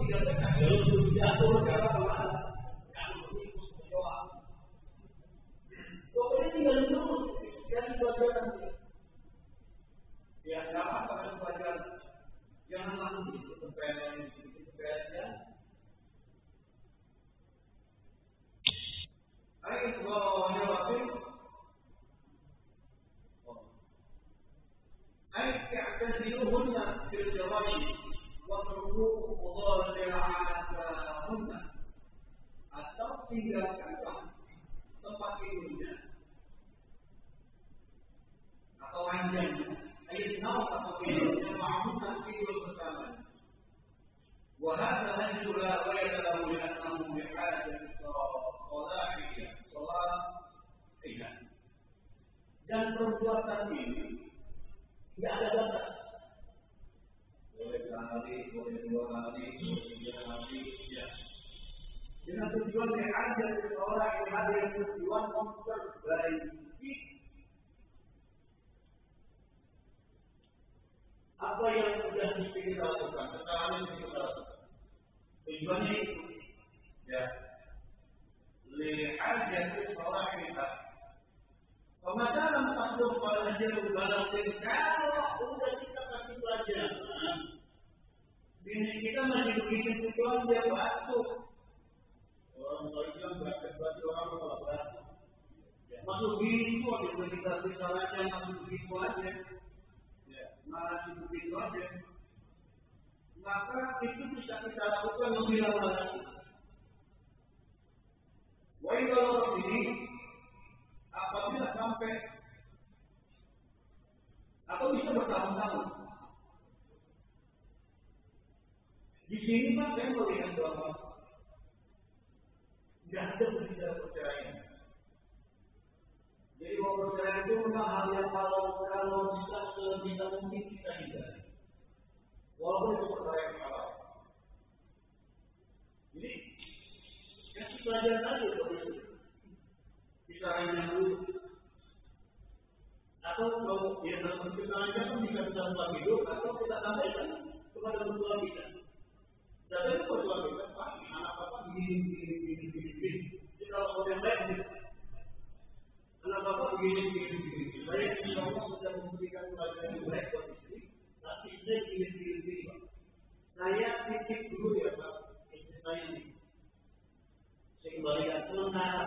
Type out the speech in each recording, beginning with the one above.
dikatakan jalur jatuh negara kemana? Kalau ikut berdoa. Pokoknya tinggal dulu dari pelajaran ini. Ya, sama pada pelajaran. Jangan langsung itu kepentingan. Ayo, kalau nyawatin, ayo kita diluhurnya kerjawai, waktu mudaratnya atau tinggalkanlah tempat tidurnya atau ranjangnya. Ayo tahu tempat tidurnya, maafkan tidur bersama. وهذا هدي لا غير له لأنه بحاجة صلاحية صلاحية. Dan perbuatan ini tidak ada batas. Boleh sekali, boleh dua kali, boleh tiga kali, ya. Dengan tujuan yang ada seseorang yang ada tujuan memperbaiki apa yang sudah kita lakukan, kesalahan yang kita lakukan. Tujuannya itu, ya, lihat seseorang kita. Pemasaran masuk pada hasil balas kalau sudah kita kasih pelajaran, ini kita masih begitu tujuan dia batuk. Orang lain berarti orang malah batuk. Masuk begitu aja kita kesalahannya masuk begitu aja. Masih begitu aja, maka itu bisa kita lakukan lebih lama lagi. Wahai kalau ini apabila sampai atau bisa bertahun-tahun. Di sini Pak saya melihat bahwa tidak ada berbicara perceraian. Jadi mau perceraian itu memang hal yang kalau bisa sebisa mungkin kita hindari. Walaupun itu perkara yang salah. Jadi kasih pelajaran aja begitu. Bisa ranjang dulu. Atau kalau dia dalam bentuk ranjang pun bisa tempat hidup atau kita sampaikan kepada mertua kita. Jadi mertua kita Pak, anak Bapak begini. Jadi kalau yang lain anak Bapak begini. Saya insya Allah sudah memberikan pelajaran yang baik buat istri, tapi saya pilih-pilih Pak. Saya titip dulu ya Pak, istri saya ini. Saya kembalikan sementara.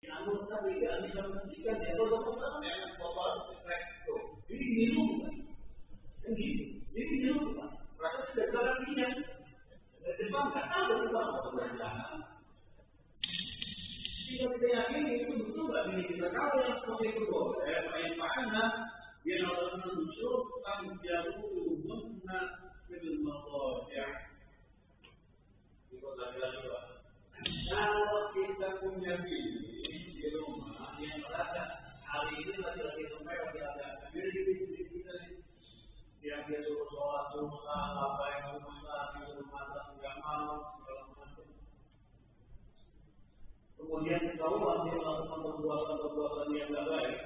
Namun tapi tidak bisa membuktikan ya kalau teman-teman yang Bapak strike itu, ini minum Pak. Ini minum Pak. Rasa sudah jalan dia. Dari depan tak tahu Pak apa berencana. Jika kita yakini itu betul nggak ini kita tahu yang seperti itu boleh mana dia lakukan muncul tentang jauh mana film ya itu lagi Pak. Kalau kita punya bini di rumah yang merasa hari ini lagi sampai lagi ada jadi kita dia suruh sholat sunnah apa yang rumah di rumah tidak mau segala macam. Kemudian ketahuan dia melakukan perbuatan yang tidak baik.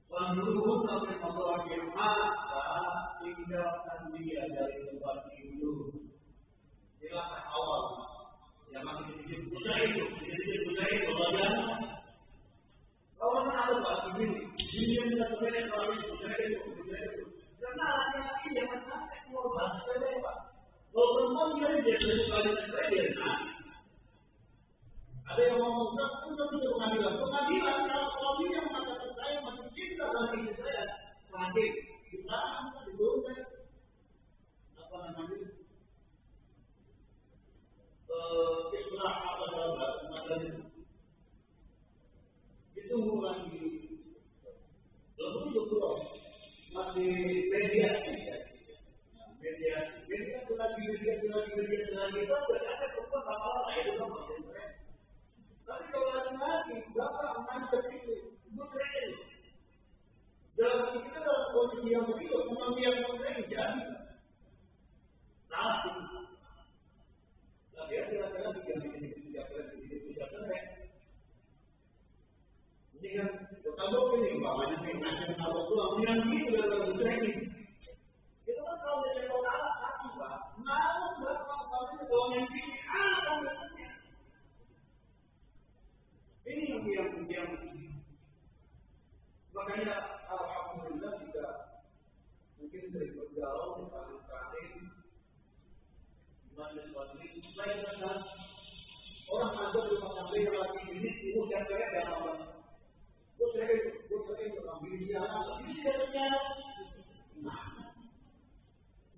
Lanjut sampai Allah maka tinggalkan dia dari tempat itu. Silakan awal. Yang masih sedikit puja itu, bagian. Kalau mana ada bahasa ini, ini yang kita sebenarnya kalau puja itu. Karena laki-laki jangan sampai keluar bahasa Pak. Kalau perempuan dia sekali saja. Ada yang ngomong untuk pengadilan. Kalau dia yang mengatakan saya masih cinta dengan istri saya, sakit, ditahan, diturunkan. Apa namanya? Islah apa dalam bahasa bergaul di kalangan majelis-majelis lain kan orang ada di sampai lagi ini itu yang saya dalam gue sering mengambil dia ini sebenarnya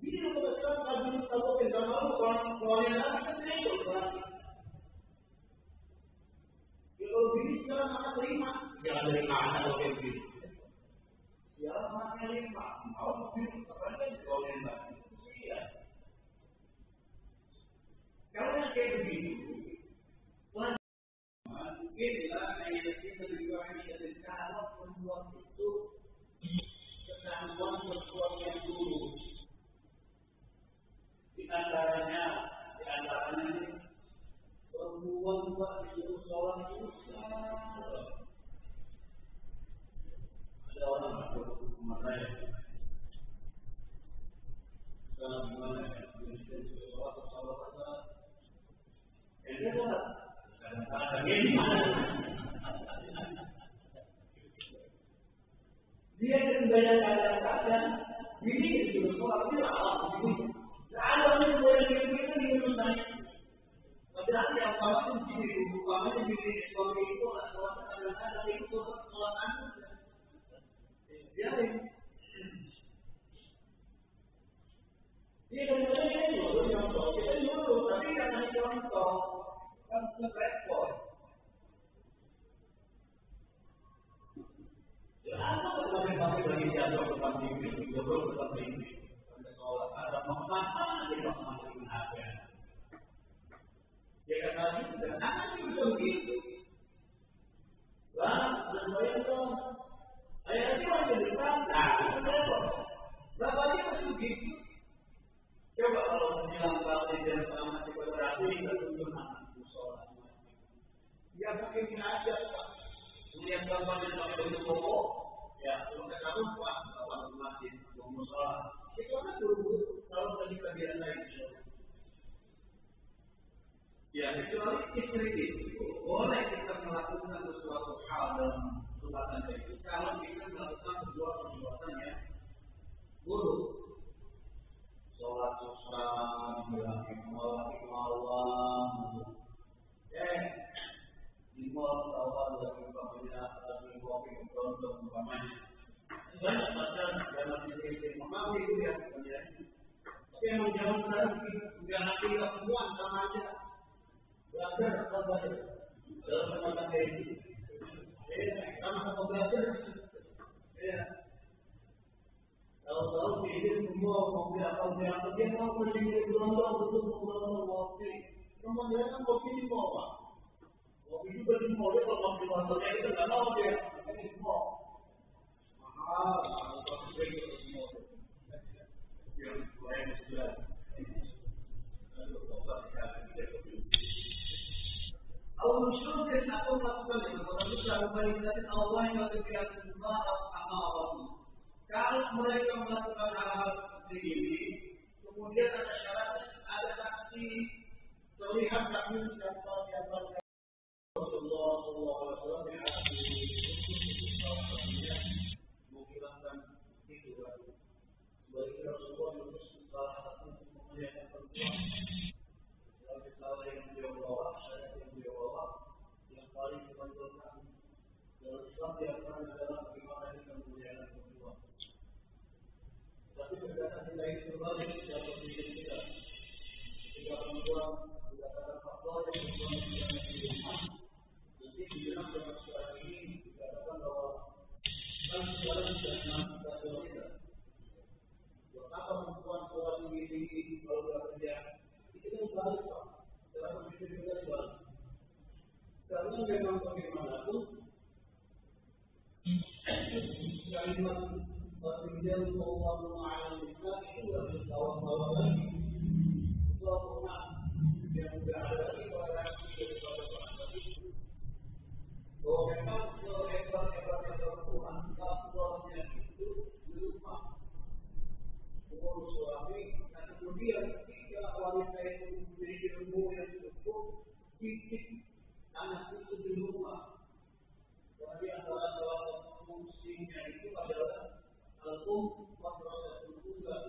ini kalau sekarang kalau kita mau kalau yang lain kan itu berarti kalau ini sekarang akan terima jangan dari mana kalau begini ya makanya lima mau begini apa kan kalau yang lain iya kalau yang kayak begini inilah ayat kita diwahai dari kalau perempuan itu ketahuan perempuan yang dulu di antaranya perempuan disuruh sholat susah ada orang masuk rumah saya dalam gimana ya sholat yang dia sholat dia dengan kadang-kadang ini itu sholat dia begini. Ada orang yang itu di rumah. Padahal yang paling di rumah di suami itu adalah kadang-kadang itu sholat anu. Dia kadang-kadang itu contoh. Kita dulu tapi jangan contoh. Kan repot. Ya, apa sampai bagi jadwal tempat tinggi, jadwal tempat tinggi. Sholat ada mana di masing-masing ada. Ya kan tadi sudah anak juga begitu. Lah, dan saya itu, ayatnya masih depan, nah itu repot. Berapa dia masih begitu? Coba kalau menjelang balik dan sama si berarti kita tunjuk anak sholat. Ya mungkin aja Pak. Melihat gambar dan pakai baju koko, ya kalau kita lupa kalau masjid mau sholat. Itu kan dulu kalau tadi kajian lain. Ya kecuali istri itu boleh kita melakukan sesuatu hal dalam perbuatan itu kalau kita melakukan sebuah perbuatan yang buruk. Sholat susah, bilang Allah, di mall tawar lagi banyak lagi kopi untuk umpamanya. Banyak macam dalam diri memang itu yang terjadi. Tapi yang menjawab tadi tidak nanti semua sama aja. Belajar atau belajar dalam tempat ini. Sama belajar. Ya. Tahu-tahu dia semua mobil apa dia mau pergi berondong betul berondong kopi. Kemudian kan kopi di bawah. Kopi juga di bawah kalau kopi motornya itu nggak mau dia. Ini semua. Yang lain sudah Allah syukur atau melakukan itu tetapi secara kualitas Allah yang berkaitan dengan Allah. Kalau mereka melakukan hal seperti ini, kemudian ada syarat, ada saksi terlihat kami siapa Rasulullah SAW menghilangkan itu sebagai Rasulullah itu salah satu memuliakan perempuan sebagai salah yang beliau bawa, syariat yang beliau bawa yang paling diperlukan dalam Islam diakan adalah bagaimana kita memuliakan perempuan. Tapi berdasarkan nilai terbalik seperti kita ketika perempuan berdasarkan faktor yang perempuan di rumah nanti dibilang dalam surat ini dikatakan bahwa kan sekarang sudah kita wanita. Betapa perempuan sholat tinggi kalau sudah kerja itu kan balik Pak. Cara berpikir kita balik. Karena memang bagaimanapun kalimat berpikir Allah Taala itu tidak bertawaf lagi. Itu pernah yang sudah ada di pada bahwa memang hebat-hebatnya perempuan faktornya itu lupa mengurus suami dan kemudian ketika wanita itu memiliki ilmu yang cukup titik anak itu di rumah. Jadi antara salah satu fungsinya itu adalah al-madrasatul ula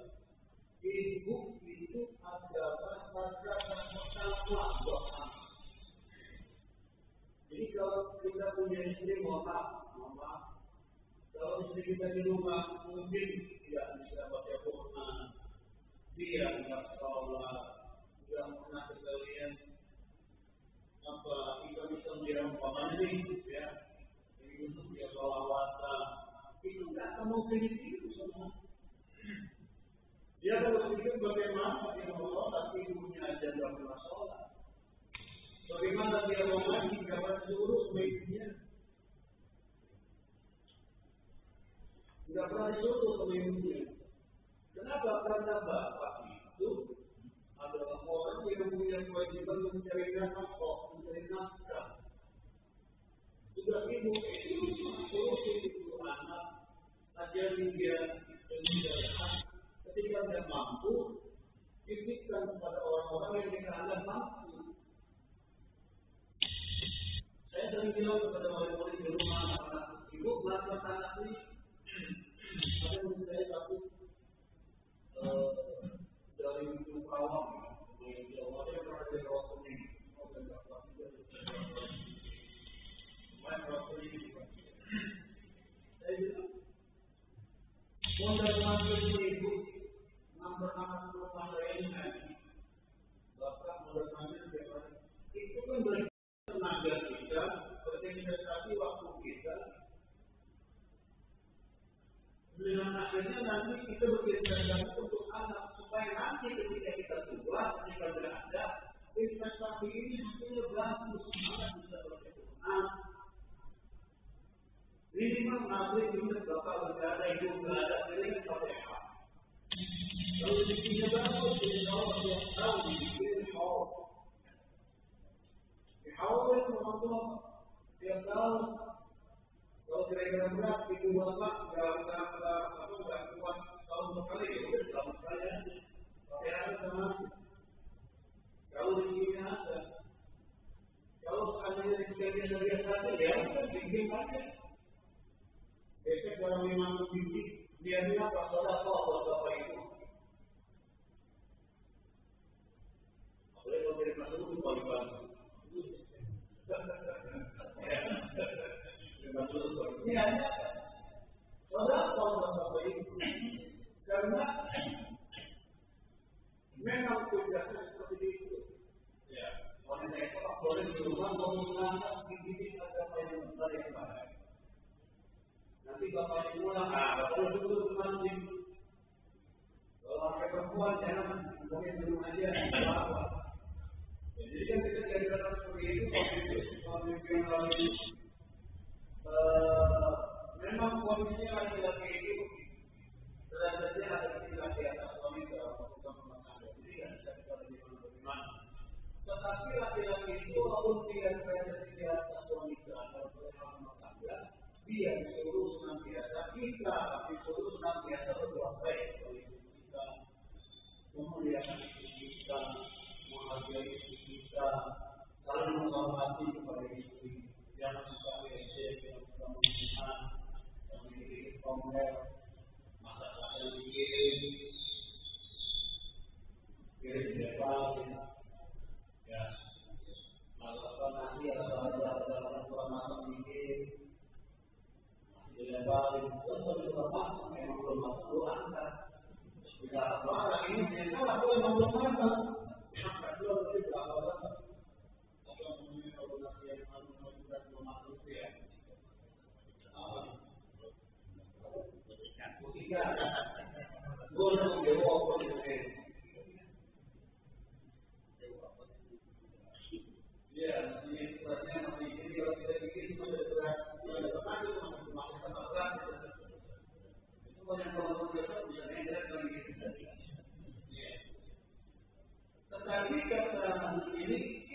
kita di rumah mungkin tidak bisa baca Quran, dia tidak sholat, tidak pernah sekalian apa kita bisa melihat pemandang, ya, ini untuk dia sholawatan, itu tidak mungkin itu semua. Dia harus pikir bagaimana dia mau sholat, ibunya aja tidak pernah sholat. Bagaimana dia mau mandi, kapan suruh baiknya. Tidak pernah disuruh sama ibunya. Kenapa? Karena bapak itu adalah orang yang punya kewajiban mencari nafkah, mencari nafkah. Sudah ibu itu suruh itu anak, ajari dia dengan ketika dia mampu, berikan kepada orang-orang yang kita anggap mampu. Saya sering bilang kepada orang-orang di rumah anak-anak, ibu belajar anak ini, ada yang saya takut dari itu awam, dari awalnya pernah jadi waktu ini, saya bilang, modal masuk ibu, nomor anak rumah lainnya, bahkan modal masuk itu kan tenaga kita, berinvestasi waktu kita. Dengan akhirnya nanti kita berinvestasi untuk anak supaya nanti ketika kita tua, ketika berada, investasi ini hasilnya bagus, anak bisa berkecuali. Minimal nanti kita bakal berada itu berada dengan Fatihah. Kalau rezekinya bagus, insya Allah dia tahu dibikin haul. Haul teman-teman, dia tahu kalau kira-kira berat itu bapak nggak kuat tahun sekali itu tahun sekali aja. Tapi harus sama. Kalau rezekinya ada, kalau seandainya rezekinya dari satu ya udah bikin aja. Besok kalau memang biji dia bilang pas ada apa buat bapak itu. Apalagi kalau dari masuk itu pagi-pagi. Ini hanya saudara bapak itu karena memang tugasnya seperti itu. Ya, wanita itu boleh di rumah menggunakan bibit agama yang baik. Nanti bapak pulang, bapak dulu mandi. Kalau pakai perempuan jangan mungkin di rumah aja, apa? Jadi kan kita jadi seperti itu, kalau yang lalu memang kondisinya laki-laki itu derajatnya ada ketika di atas wanita untuk rumah tangga. Jadi kan bisa kita bagaimana. Tetapi laki-laki itu walaupun tidak derajat di atas wanita atau rumah tangga, dia disuruh senantiasa kita disuruh senantiasa berbuat baik. Kita memuliakan istri kita, menghargai istri kita, saling menghormati kepada istri. Jangan suka receh, jangan suka menghina, jangan bikin pamer, masak-masak kirim depan, ya, masak nasi ada orang tua masak bikin, nasi depan, terus bapak memang belum masak belum angkat, tidak apa ini ternyata aku memang belum masak, angkat dulu nanti berapa orang, atau mungkin kalau nasi yang boleh menjawab politik. Ya, ini sebenarnya masih ini kalau kita bikin itu ada berat, ada teman itu masih sama berat. Itu banyak orang bisa mengejar lagi. Tetapi keterangan ini